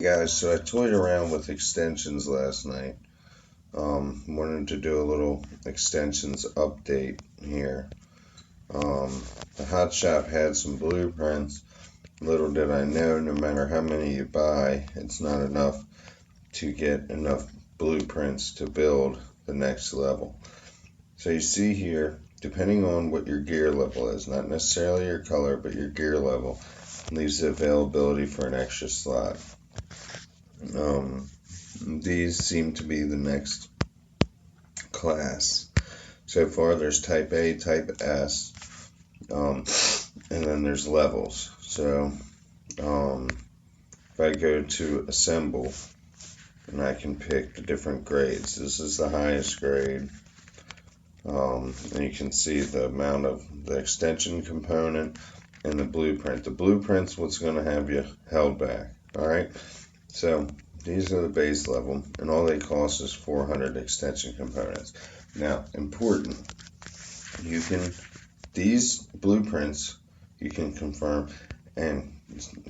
guys, so I toyed around with extensions last night. Wanted to do a little extensions update here. The Hot Shop had some blueprints. Little did I know, no matter how many you buy, it's not enough to get enough blueprints to build the next level. So you see here, depending on what your gear level is, not necessarily your color, but your gear level, leaves the availability for an extra slot. These seem to be the next class. So far there's type A, type S, and then there's levels. So if I go to assemble, and I can pick the different grades. This is the highest grade. And you can see the amount of the extension component and the blueprint. The blueprint's what's going to have you held back. Alright, so these are the base level, and all they cost is 400 extension components. Now, important, these blueprints, you can confirm and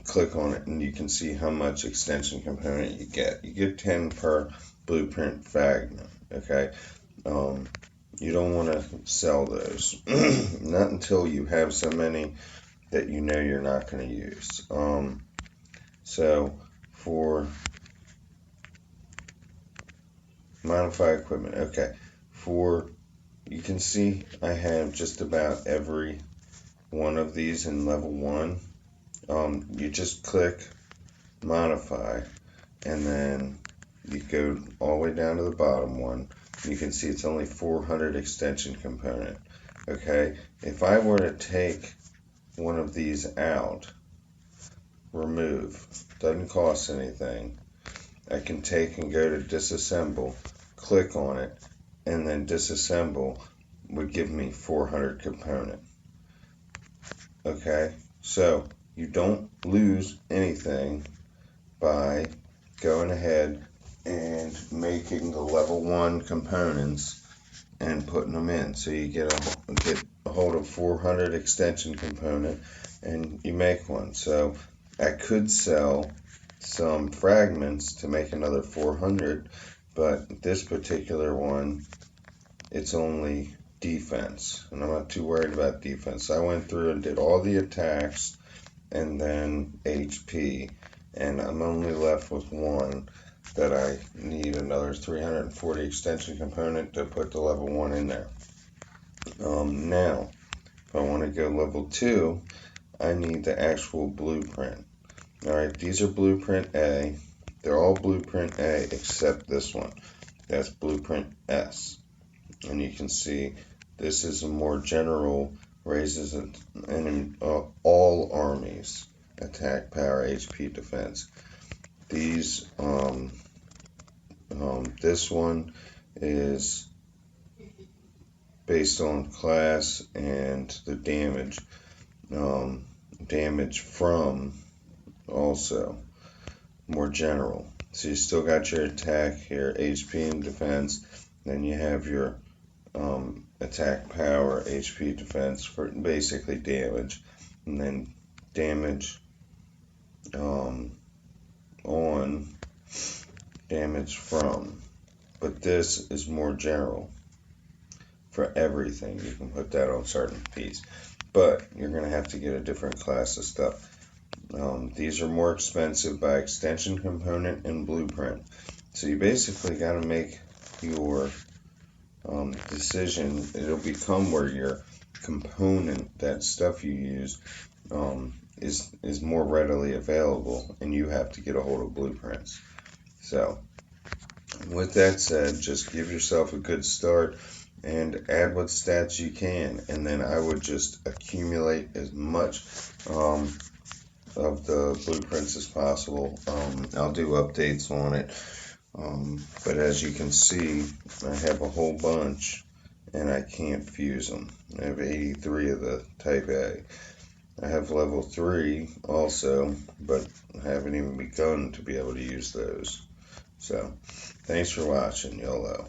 click on it, and you can see how much extension component you get. You get 10 per blueprint fragment, okay? You don't want to sell those, not until you have so many that you know you're not going to use. So for modify equipment, okay, you can see I have just about every one of these in level 1. You just click modify, and then you go all the way down to the bottom one. You can see it's only 400 extension component. Okay, if I were to take one of these out, remove, doesn't cost anything. I can take and go to disassemble, click on it, and then disassemble would give me 400 component. Okay, so you don't lose anything by going ahead and making the level 1 components and putting them in. So you get a hold of 400 extension component and you make one. So I could sell some fragments to make another 400, but this particular one, it's only defense, and I'm not too worried about defense. I went through and did all the attacks and then HP, and I'm only left with one that I need another 340 extension component to put the level 1 in there. Now, if I want to go level 2, I need the actual blueprint. Alright, these are blueprint A. They're all blueprint A except this one. That's blueprint S. And you can see this is a more general, raises all armies, attack, power, HP, defense. These, this one is based on class and the damage. Damage from also more general. So you still got your attack here, HP and defense. Then you have your attack, power, HP, defense for basically damage, and then damage on, damage from. But this is more general for everything. You can put that on certain piece, but you're going to have to get a different class of stuff. These are more expensive by extension component and blueprint. So you basically got to make your decision. It'll become where your component, that stuff you use, is more readily available, and you have to get a hold of blueprints. So with that said, just give yourself a good start and add what stats you can, and then I would just accumulate as much of the blueprints as possible. I'll do updates on it, but as you can see, I have a whole bunch and I can't fuse them. I have 83 of the type A. I have level 3 also, but I haven't even begun to be able to use those. So thanks for watching, YOLO.